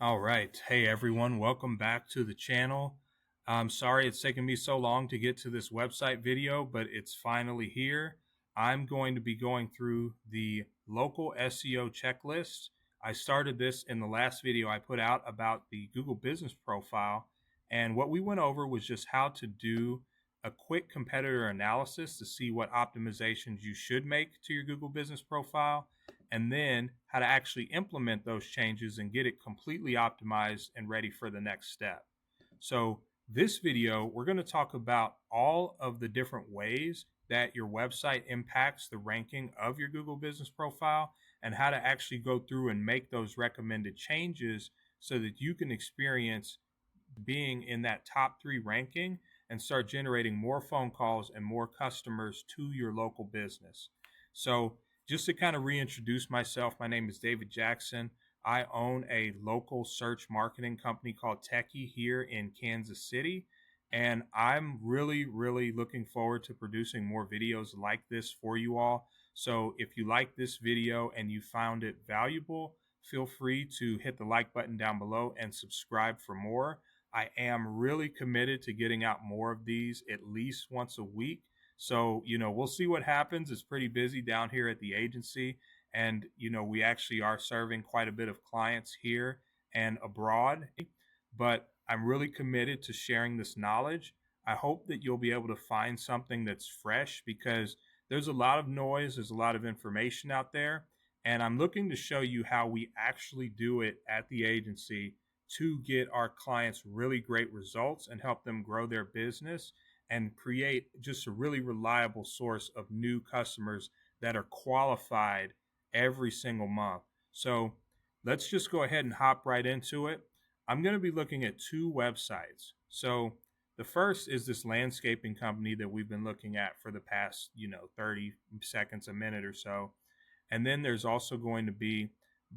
All right. Hey, everyone. Welcome back to the channel. I'm sorry it's taken me so long to get to this website video, but it's finally here. I'm going to be going through the local SEO checklist. I started this in the last video I put out about the Google Business Profile. And what we went over was just how to do a quick competitor analysis to see what optimizations you should make to your Google Business Profile, and then how to actually implement those changes and get it completely optimized and ready for the next step. So this video, we're going to talk about all of the different ways that your website impacts the ranking of your Google Business Profile and how to actually go through and make those recommended changes so that you can experience being in that top 3 ranking and start generating more phone calls and more customers to your local business. So just to kind of reintroduce myself, my name is David Jackson. I own a local search marketing company called Techie here in Kansas City. And I'm really looking forward to producing more videos like this for you all. So if you like this video and you found it valuable, feel free to hit the like button down below and subscribe for more. I am really committed to getting out more of these at least once a week. So, we'll see what happens. It's pretty busy down here at the agency. And, we actually are serving quite a bit of clients here and abroad. But I'm really committed to sharing this knowledge. I hope that you'll be able to find something that's fresh because there's a lot of noise, there's a lot of information out there. And I'm looking to show you how we actually do it at the agency to get our clients really great results and help them grow their business and create just a really reliable source of new customers that are qualified every single month. So let's just go ahead and hop right into it. I'm going to be looking at 2 websites. So the first is this landscaping company that we've been looking at for the past, 30 seconds, a minute or so. And then there's also going to be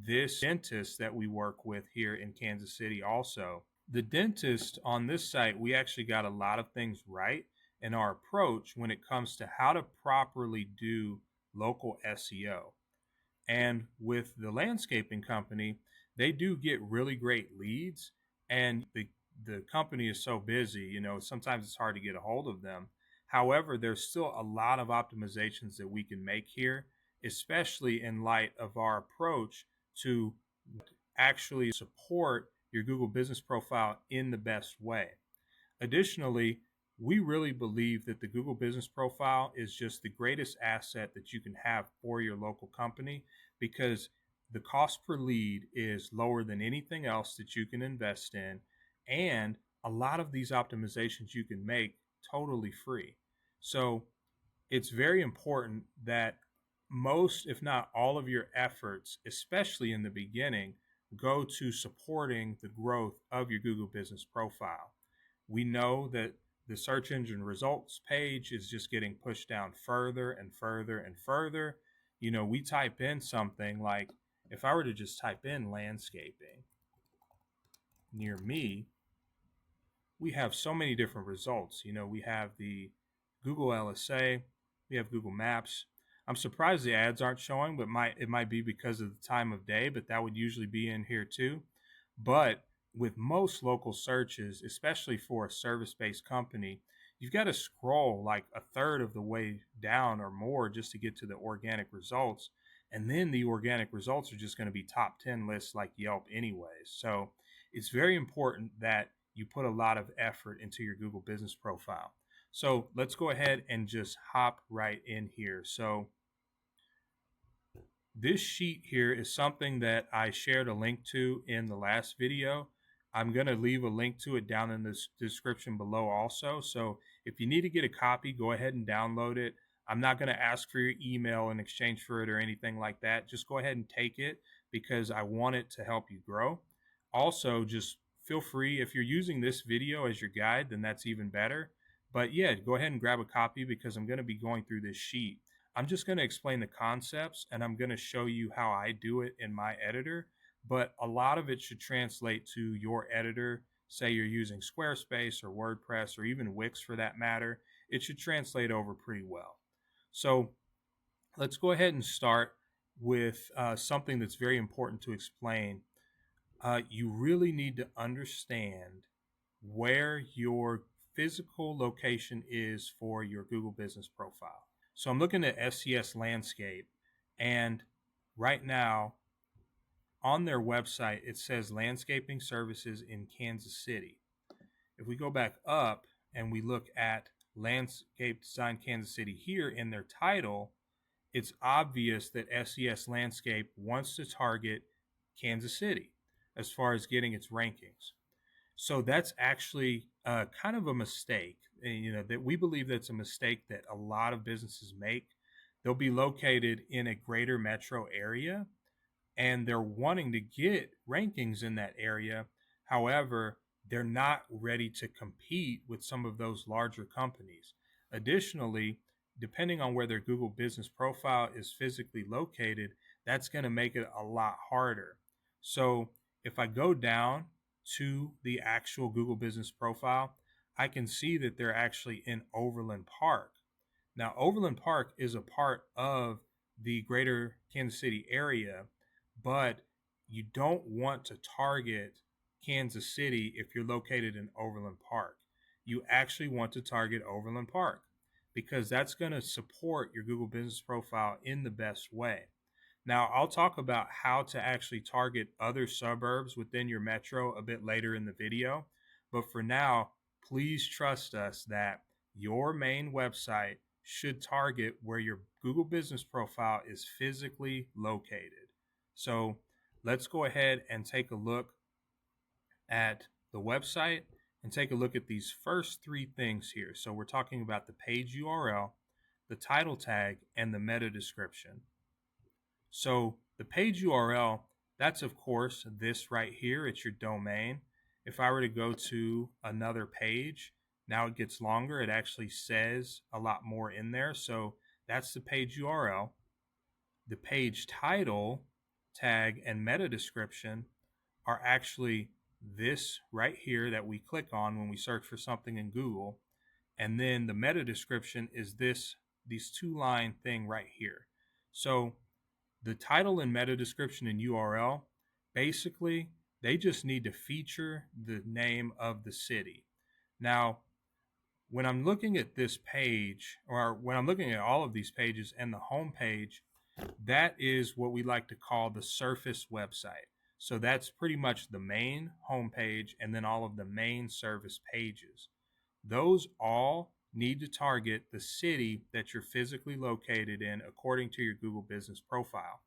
this dentist that we work with here in Kansas City also. The dentist on this site, we actually got a lot of things right in our approach when it comes to how to properly do local SEO. And with the landscaping company, they do get really great leads, and the company is so busy, sometimes it's hard to get a hold of them. However, there's still a lot of optimizations that we can make here, especially in light of our approach to actually support your Google Business Profile in the best way. Additionally, we really believe that the Google Business Profile is just the greatest asset that you can have for your local company because the cost per lead is lower than anything else that you can invest in, and a lot of these optimizations you can make totally free. So it's very important that most, if not all of your efforts, especially in the beginning, go to supporting the growth of your Google Business Profile. We know that the search engine results page is just getting pushed down further and further and further. We type in something like, if I were to just type in landscaping near me, we have so many different results. We have the Google LSA, we have Google Maps. I'm surprised the ads aren't showing, but it might be because of the time of day, but that would usually be in here too. But with most local searches, especially for a service-based company, you've got to scroll like a third of the way down or more just to get to the organic results. And then the organic results are just going to be top 10 lists like Yelp anyways. So it's very important that you put a lot of effort into your Google Business Profile. So let's go ahead and just hop right in here. So this sheet here is something that I shared a link to in the last video. I'm going to leave a link to it down in the description below also. So if you need to get a copy, go ahead and download it. I'm not going to ask for your email in exchange for it or anything like that. Just go ahead and take it because I want it to help you grow. Also, just feel free, if you're using this video as your guide, then that's even better. But yeah, go ahead and grab a copy because I'm going to be going through this sheet. I'm just going to explain the concepts and I'm going to show you how I do it in my editor, but a lot of it should translate to your editor. Say you're using Squarespace or WordPress or even Wix for that matter, it should translate over pretty well. So let's go ahead and start with something that's very important to explain. you really need to understand where your physical location is for your Google Business Profile. So I'm looking at SES Landscape, and right now on their website, it says landscaping services in Kansas City. If we go back up and we look at Landscape Design Kansas City here in their title, it's obvious that SES Landscape wants to target Kansas City as far as getting its rankings. So that's actually kind of a mistake. And, that we believe that's a mistake that a lot of businesses make. They'll be located in a greater metro area, and they're wanting to get rankings in that area. However, they're not ready to compete with some of those larger companies. Additionally, depending on where their Google Business Profile is physically located, that's going to make it a lot harder. So if I go down to the actual Google Business Profile, I can see that they're actually in Overland Park. Now, Overland Park is a part of the greater Kansas City area, but you don't want to target Kansas City if you're located in Overland Park. You actually want to target Overland Park because that's going to support your Google Business Profile in the best way. Now, I'll talk about how to actually target other suburbs within your metro a bit later in the video. But for now, please trust us that your main website should target where your Google Business Profile is physically located. So let's go ahead and take a look at the website and take a look at these first three things here. So we're talking about the page URL, the title tag, and the meta description. So the page URL, that's of course this right here. It's your domain. If I were to go to another page, now it gets longer. It actually says a lot more in there. So that's the page URL. The page title, tag, and meta description are actually this right here that we click on when we search for something in Google. And then the meta description is these 2-line thing right here. So the title and meta description and URL, basically, they just need to feature the name of the city. Now, when I'm looking at this page, or when I'm looking at all of these pages and the home page, that is what we like to call the surface website. So that's pretty much the main homepage and then all of the main service pages. Those all need to target the city that you're physically located in according to your Google Business Profile.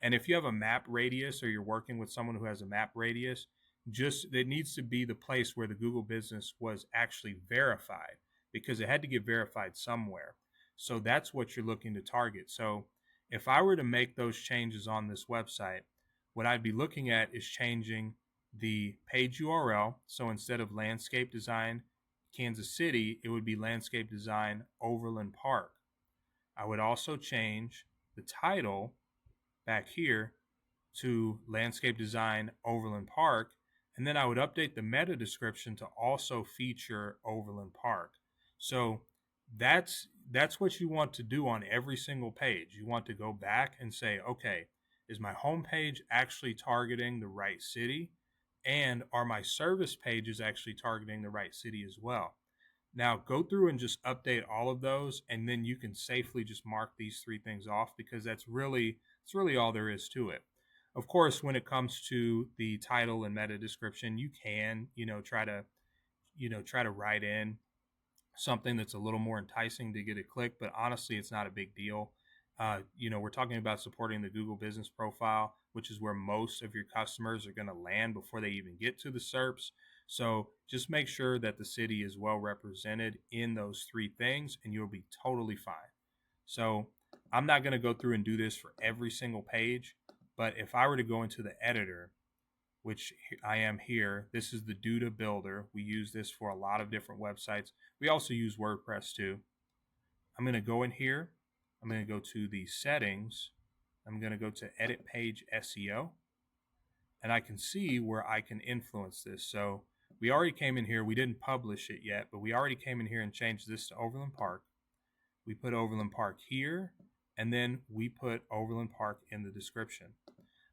And if you have a map radius or you're working with someone who has a map radius, it needs to be the place where the Google Business was actually verified, because it had to get verified somewhere. So that's what you're looking to target. So if I were to make those changes on this website, what I'd be looking at is changing the page URL. So instead of Landscape Design Kansas City, it would be Landscape Design Overland Park. I would also change the title back here to Landscape Design Overland Park, and then I would update the meta description to also feature Overland Park. So that's what you want to do on every single page. You want to go back and say, okay, is my home page actually targeting the right city? And are my service pages actually targeting the right city as well? Now go through and just update all of those, and then you can safely just mark these 3 things off, because it's really all there is to it. Of course, when it comes to the title and meta description, you can, try to write in something that's a little more enticing to get a click, but honestly, it's not a big deal. We're talking about supporting the Google Business Profile, which is where most of your customers are going to land before they even get to the SERPs. So just make sure that the city is well represented in those 3 things, and you'll be totally fine. So I'm not going to go through and do this for every single page, but if I were to go into the editor, which I am here, this is the Duda Builder. We use this for a lot of different websites. We also use WordPress too. I'm going to go in here. I'm going to go to the settings. I'm going to go to edit page SEO, and I can see where I can influence this. So we already came in here. We didn't publish it yet, but we already came in here and changed this to Overland Park. We put Overland Park here, and then we put Overland Park in the description.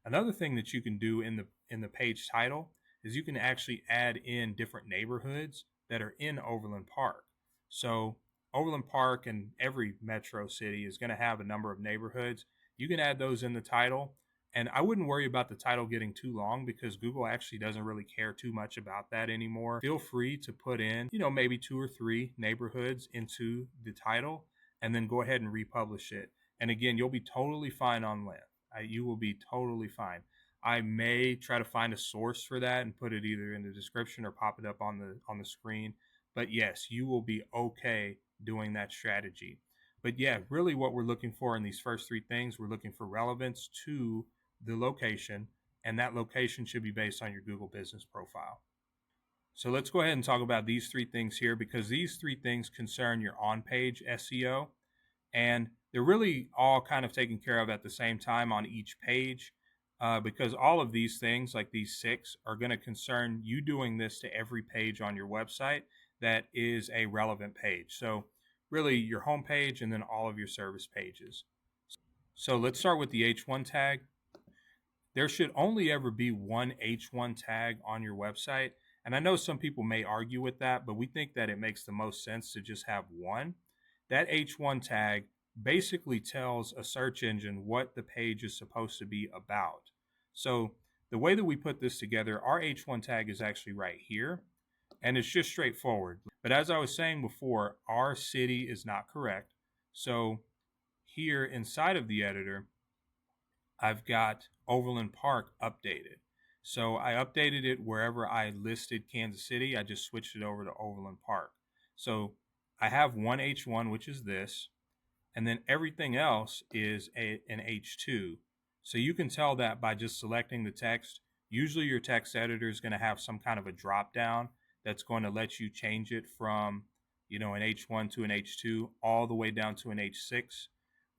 Another thing that you can do in the in the page title is you can actually add in different neighborhoods that are in Overland Park. So Overland Park and every metro city is going to have a number of neighborhoods. You can add those in the title. And I wouldn't worry about the title getting too long because Google actually doesn't really care too much about that anymore. Feel free to put in, maybe 2 or 3 neighborhoods into the title and then go ahead and republish it. And again, you'll be totally fine on length. You will be totally fine. I may try to find a source for that and put it either in the description or pop it up on the screen. But yes, you will be okay doing that strategy. But yeah, really what we're looking for in these first 3 things, we're looking for relevance to the location, and that location should be based on your Google business profile. So let's go ahead and talk about these 3 things here, because these 3 things concern your on-page SEO, and they're really all kind of taken care of at the same time on each page, because all of these things, like these 6, are going to concern you doing this to every page on your website that is a relevant page. So really your home page and then all of your service pages. So let's start with the H1 tag. There should only ever be one H1 tag on your website. And I know some people may argue with that, but we think that it makes the most sense to just have one. That H1 tag basically tells a search engine what the page is supposed to be about. So the way that we put this together, our H1 tag is actually right here, and it's just straightforward. But as I was saying before, our city is not correct. So here inside of the editor, I've got Overland Park updated. So I updated it wherever I listed Kansas City. I just switched it over to Overland Park. So I have one H1, which is this, and then everything else is an H2. So you can tell that by just selecting the text. Usually your text editor is going to have some kind of a drop down that's going to let you change it from, an H1 to an H2 all the way down to an H6.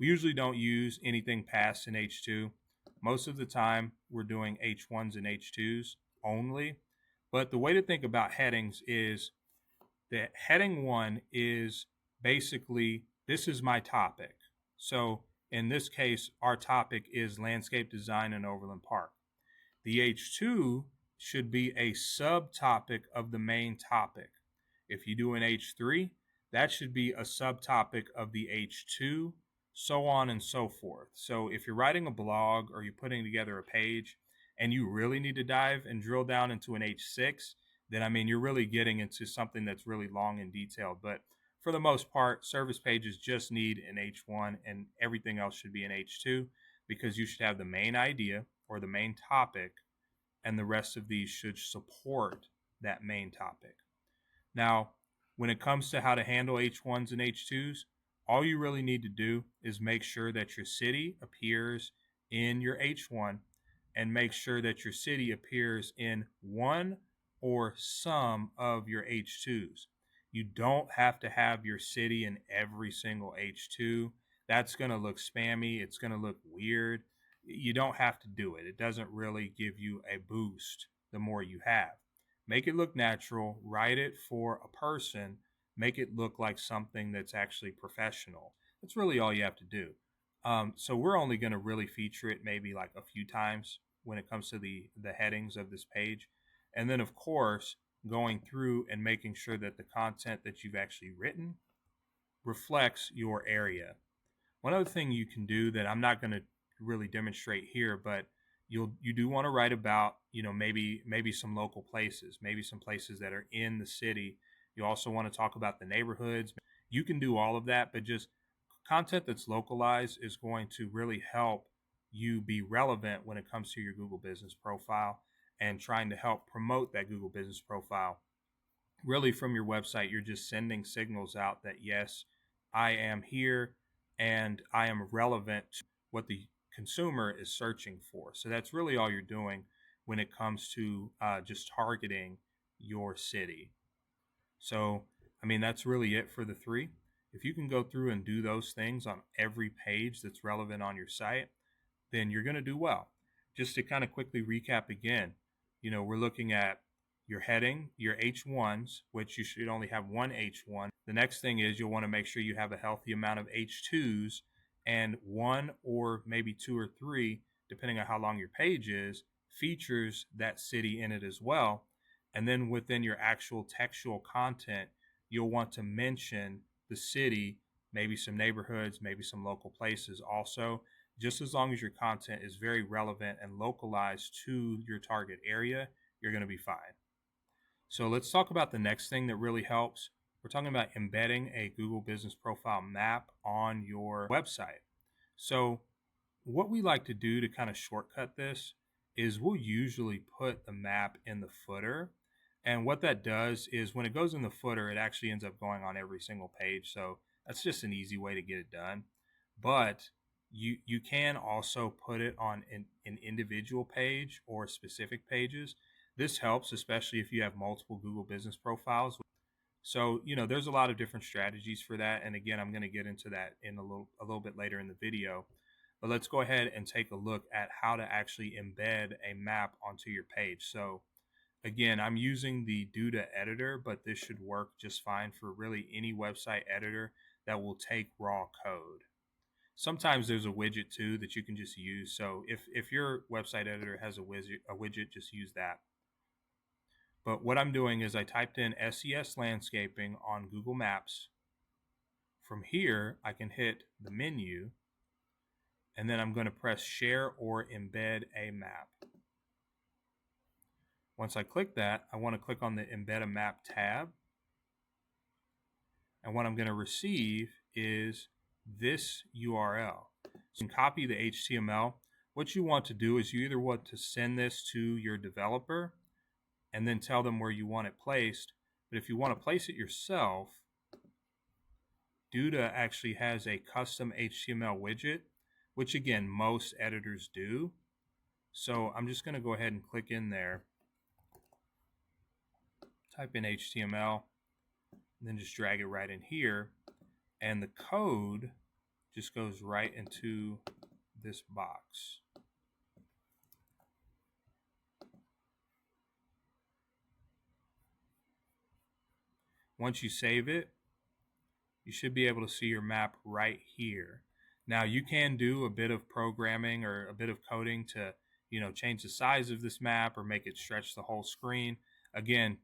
We usually don't use anything past an H2. Most of the time, we're doing H1s and H2s only. But the way to think about headings is that heading 1 is basically, this is my topic. So in this case, our topic is landscape design in Overland Park. The H2 should be a subtopic of the main topic. If you do an H3, that should be a subtopic of the H2, so on and so forth. So if you're writing a blog or you're putting together a page and you really need to dive and drill down into an H6, then you're really getting into something that's really long and detailed. But for the most part, service pages just need an H1 and everything else should be an H2, because you should have the main idea or the main topic, and the rest of these should support that main topic. Now, when it comes to how to handle H1s and H2s, all you really need to do is make sure that your city appears in your H1 and make sure that your city appears in one or some of your H2s. You don't have to have your city in every single H2. That's going to look spammy. It's going to look weird. You don't have to do it. It doesn't really give you a boost the more you have. Make it look natural. Write it for a person. Make it look like something that's actually professional. That's really all you have to do. So we're only going to really feature it maybe like a few times when it comes to the headings of this page. And then, of course, going through and making sure that the content that you've actually written reflects your area. One other thing you can do that I'm not going to really demonstrate here, but you do want to write about, maybe some local places, maybe some places that are in the city. You also want to talk about the neighborhoods. You can do all of that, but just content that's localized is going to really help you be relevant when it comes to your Google business profile and trying to help promote that Google business profile. Really, from your website, you're just sending signals out that, yes, I am here and I am relevant to what the consumer is searching for. So that's really all you're doing when it comes to just targeting your city. So, that's really it for the 3. If you can go through and do those things on every page that's relevant on your site, then you're going to do well. Just to kind of quickly recap again, we're looking at your heading, your H1s, which you should only have one H1. The next thing is you'll want to make sure you have a healthy amount of H2s and 1 or maybe 2 or 3, depending on how long your page is, features that city in it as well. And then within your actual textual content, you'll want to mention the city, maybe some neighborhoods, maybe some local places also. Just as long as your content is very relevant and localized to your target area, you're going to be fine. So let's talk about the next thing that really helps. We're talking about embedding a Google Business Profile map on your website. So what we like to do to kind of shortcut this is we'll usually put the map in the footer. And what that does is when it goes in the footer, it actually ends up going on every single page. So that's just an easy way to get it done. But you can also put it on an individual page or specific pages. This helps, especially if you have multiple Google Business Profiles. So, there's a lot of different strategies for that. And again, I'm going to get into that in a little bit later in the video. But let's go ahead and take a look at how to actually embed a map onto your page. So again, I'm using the Duda editor, but this should work just fine for really any website editor that will take raw code. Sometimes there's a widget too that you can just use. So if your website editor has a widget, just use that. But what I'm doing is I typed in SES landscaping on Google Maps. From here, I can hit the menu, and then I'm going to press share or embed a map. Once I click that, I want to click on the embed a map tab. And what I'm going to receive is this URL. So you can copy the HTML. What you want to do is you either want to send this to your developer and then tell them where you want it placed. But if you want to place it yourself, Duda actually has a custom HTML widget, which again, most editors do. So I'm just going to go ahead and click in there, type in HTML, and then just drag it right in here. And the code just goes right into this box. Once you save it, you should be able to see your map right here. Now you can do a bit of programming or a bit of coding to, change the size of this map or make it stretch the whole screen. Again,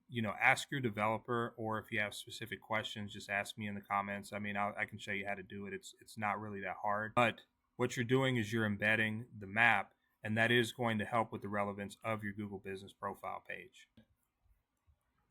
ask your developer, or if you have specific questions, just ask me in the comments. I mean, I can show you how to do it. It's not really that hard. But what you're doing is you're embedding the map, and that is going to help with the relevance of your Google Business Profile page.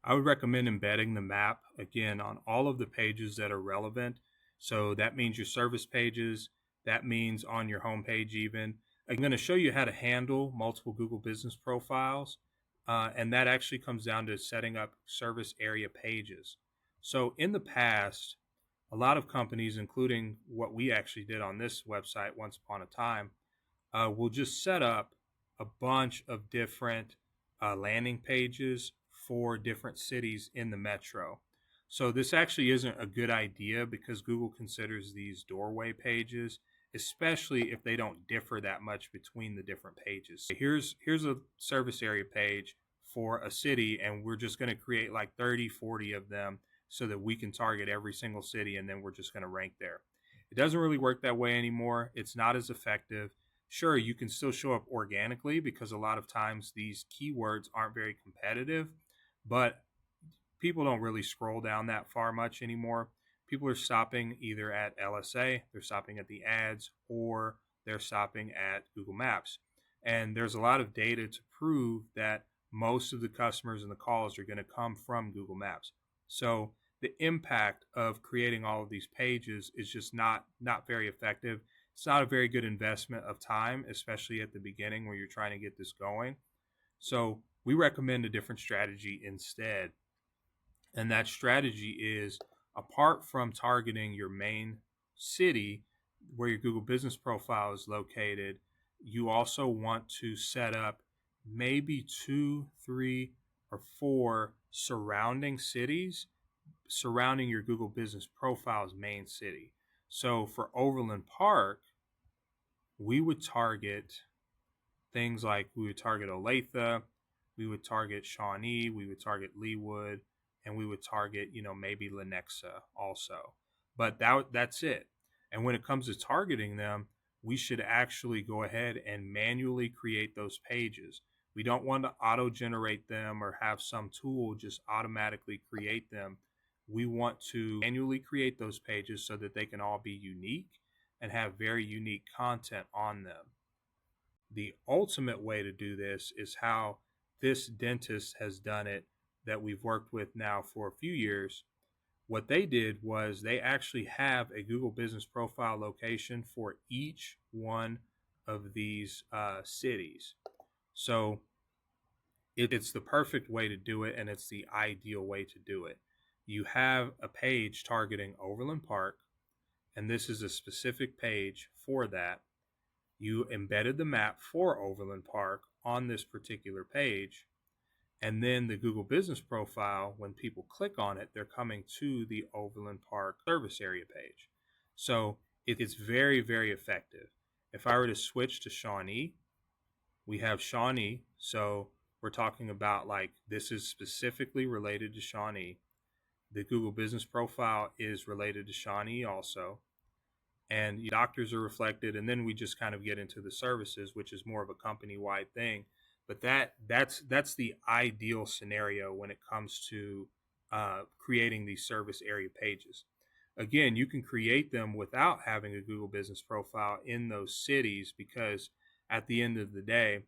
I would recommend embedding the map, again, on all of the pages that are relevant. So that means your service pages, that means on your home page even. I'm going to show you how to handle multiple Google Business Profiles, and that actually comes down to setting up service area pages. So in the past, a lot of companies, including what we actually did on this website once upon a time, will just set up a bunch of different landing pages for different cities in the metro. So this actually isn't a good idea because Google considers these doorway pages, especially if they don't differ that much between the different pages. Here's a service area page for a city, and we're just going to create like 30, 40 of them so that we can target every single city, and then we're just going to rank there. It doesn't really work that way anymore. It's not as effective. Sure, you can still show up organically because a lot of times these keywords aren't very competitive, but people don't really scroll down that far much anymore. People are stopping either at LSA, they're stopping at the ads, or they're stopping at Google Maps. And there's a lot of data to prove that most of the customers and the calls are going to come from Google Maps. So the impact of creating all of these pages is just not very effective. It's not a very good investment of time, especially at the beginning where you're trying to get this going. So we recommend a different strategy instead. And that strategy is, apart from targeting your main city where your Google Business Profile is located, you also want to set up maybe 2, 3, or 4 surrounding cities surrounding your Google Business Profile's main city. So for Overland Park, we would target things like we would target Olathe, we would target Shawnee, we would target Leawood, and we would target, maybe Lenexa also. But that's it. And when it comes to targeting them, we should actually go ahead and manually create those pages. We don't want to auto generate them or have some tool just automatically create them. We want to manually create those pages so that they can all be unique and have very unique content on them. The ultimate way to do this is how this dentist has done it that we've worked with now for a few years. What they did was they actually have a Google Business Profile location for each one of these cities. So it's the perfect way to do it, and it's the ideal way to do it. You have a page targeting Overland Park, and this is a specific page for that. You embedded the map for Overland Park on this particular page, and then the Google Business Profile, when people click on it, they're coming to the Overland Park service area page. So it's very, very effective. If I were to switch to Shawnee, we have Shawnee. So we're talking about like this is specifically related to Shawnee. The Google Business Profile is related to Shawnee also. And doctors are reflected, and then we just kind of get into the services, which is more of a company-wide thing. But that's the ideal scenario when it comes to creating these service area pages. Again, you can create them without having a Google Business Profile in those cities, because at the end of the day,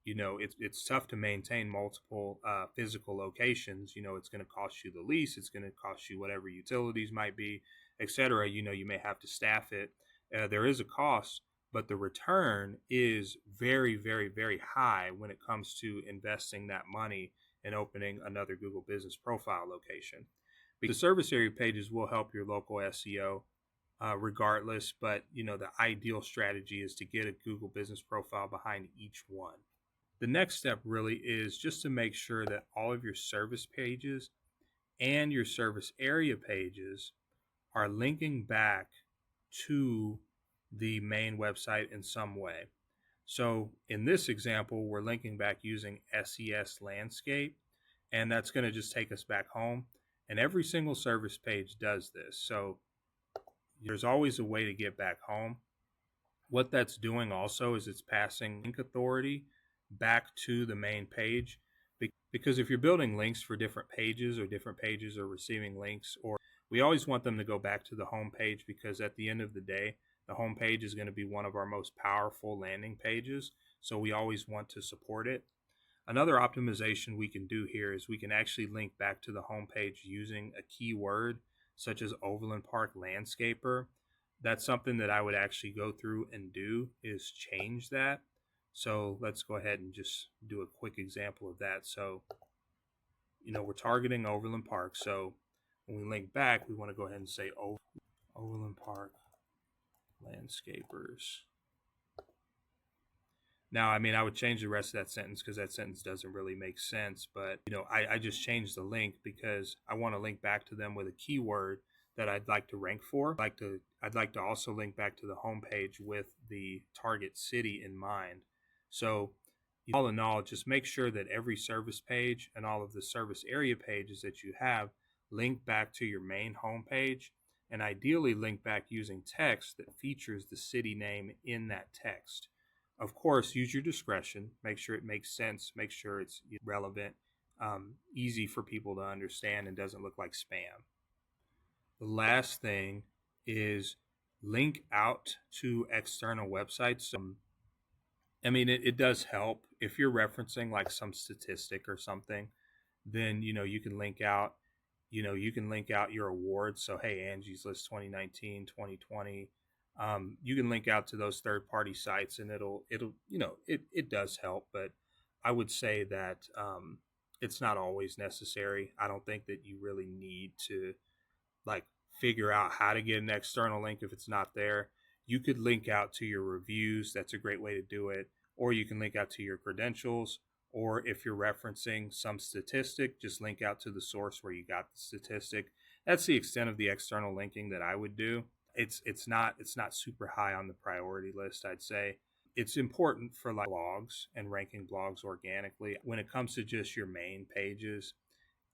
it's tough to maintain multiple physical locations. It's going to cost you the lease, it's going to cost you whatever utilities might be, etc. You may have to staff it. There is a cost, but the return is very, very, very high when it comes to investing that money and opening another Google Business Profile location. Because the service area pages will help your local SEO regardless, but the ideal strategy is to get a Google Business Profile behind each one. The next step really is just to make sure that all of your service pages and your service area pages are linking back to the main website in some way. So in this example, we're linking back using SES Landscape, and that's going to just take us back home. And every single service page does this. So there's always a way to get back home. What that's doing also is it's passing link authority back to the main page, because if you're building links for different pages are receiving links, or we always want them to go back to the home page, because at the end of the day, the home page is going to be one of our most powerful landing pages. So we always want to support it. Another optimization we can do here is we can actually link back to the home page using a keyword such as Overland Park Landscaper. That's something that I would actually go through and do, is change that. So let's go ahead and just do a quick example of that. So, we're targeting Overland Park. So when we link back, we want to go ahead and say Overland Park Landscapers. Now, I would change the rest of that sentence because that sentence doesn't really make sense. But, I just changed the link because I want to link back to them with a keyword that I'd like to rank for. I'd like to also link back to the homepage with the target city in mind. So all in all, just make sure that every service page and all of the service area pages that you have link back to your main homepage, and ideally link back using text that features the city name in that text. Of course, use your discretion. Make sure it makes sense. Make sure it's relevant, easy for people to understand, and doesn't look like spam. The last thing is link out to external websites. It does help if you're referencing like some statistic or something. Then you can link out. You can link out your awards. So hey, Angie's List 2019, 2020. You can link out to those third-party sites, and it does help. But I would say that it's not always necessary. I don't think that you really need to like figure out how to get an external link if it's not there. You could link out to your reviews. That's a great way to do it. Or you can link out to your credentials. Or if you're referencing some statistic, just link out to the source where you got the statistic. That's the extent of the external linking that I would do. It's not super high on the priority list, I'd say. It's important for like blogs and ranking blogs organically. When it comes to just your main pages,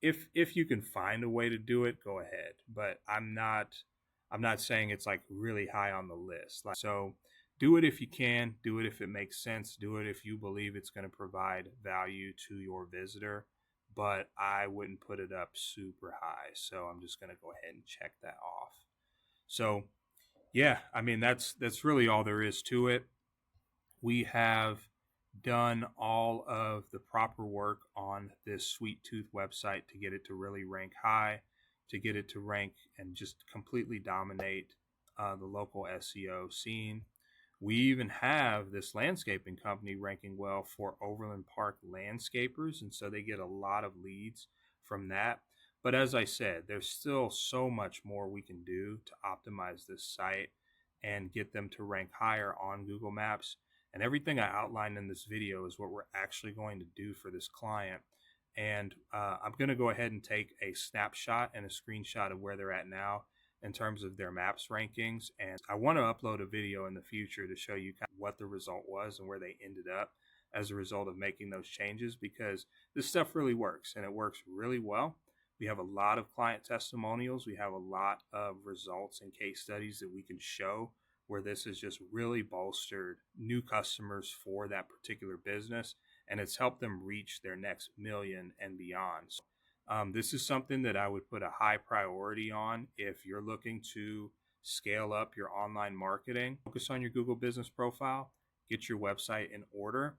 if you can find a way to do it, go ahead. But I'm not saying it's like really high on the list. So do it if you can, do it if it makes sense, do it if you believe it's going to provide value to your visitor, but I wouldn't put it up super high. So I'm just going to go ahead and check that off. So yeah, I mean, that's really all there is to it. We have done all of the proper work on this Sweet Tooth website to get it to really rank high, to get it to rank and just completely dominate the local SEO scene. We even have this landscaping company ranking well for Overland Park landscapers, and so they get a lot of leads from that. But as I said, there's still so much more we can do to optimize this site and get them to rank higher on Google Maps. And everything I outlined in this video is what we're actually going to do for this client. And I'm going to go ahead and take a snapshot and a screenshot of where they're at now in terms of their maps rankings. And I want to upload a video in the future to show you kind of what the result was and where they ended up as a result of making those changes, because this stuff really works and it works really well. We have a lot of client testimonials. We have a lot of results and case studies that we can show where this has just really bolstered new customers for that particular business, and it's helped them reach their next million and beyond. So, this is something that I would put a high priority on if you're looking to scale up your online marketing. Focus on your Google business profile, get your website in order.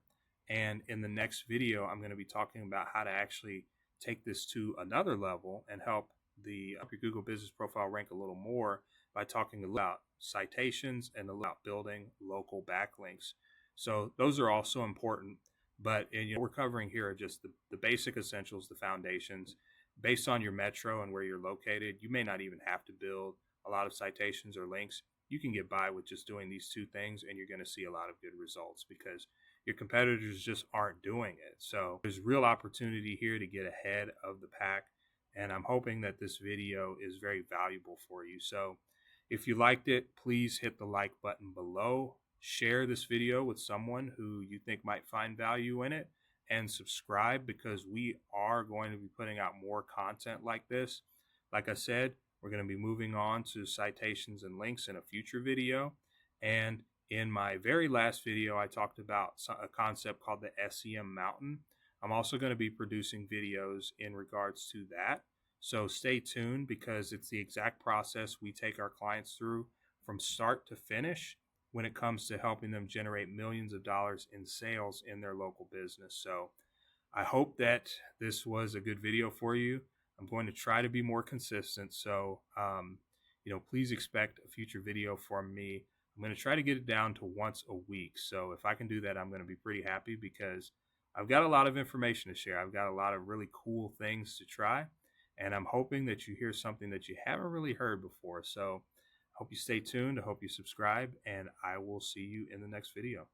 And in the next video, I'm going to be talking about how to actually take this to another level and help your Google business profile rank a little more by talking about citations and about building local backlinks. So those are also important, but we're covering here are just the basic essentials, the foundations. Based on your metro and where you're located, you may not even have to build a lot of citations or links. You can get by with just doing these two things and you're going to see a lot of good results because your competitors just aren't doing it. So there's real opportunity here to get ahead of the pack. And I'm hoping that this video is very valuable for you. So if you liked it, please hit the like button below. Share this video with someone who you think might find value in it, and subscribe because we are going to be putting out more content like this. Like I said, we're going to be moving on to citations and links in a future video. And in my very last video, I talked about a concept called the SEM mountain. I'm also going to be producing videos in regards to that. So stay tuned because it's the exact process we take our clients through from start to finish when it comes to helping them generate millions of dollars in sales in their local business. So I hope that this was a good video for you. I'm going to try to be more consistent. So, please expect a future video from me. I'm going to try to get it down to once a week. So if I can do that, I'm going to be pretty happy because I've got a lot of information to share. I've got a lot of really cool things to try. And I'm hoping that you hear something that you haven't really heard before. So I hope you stay tuned. I hope you subscribe, and I will see you in the next video.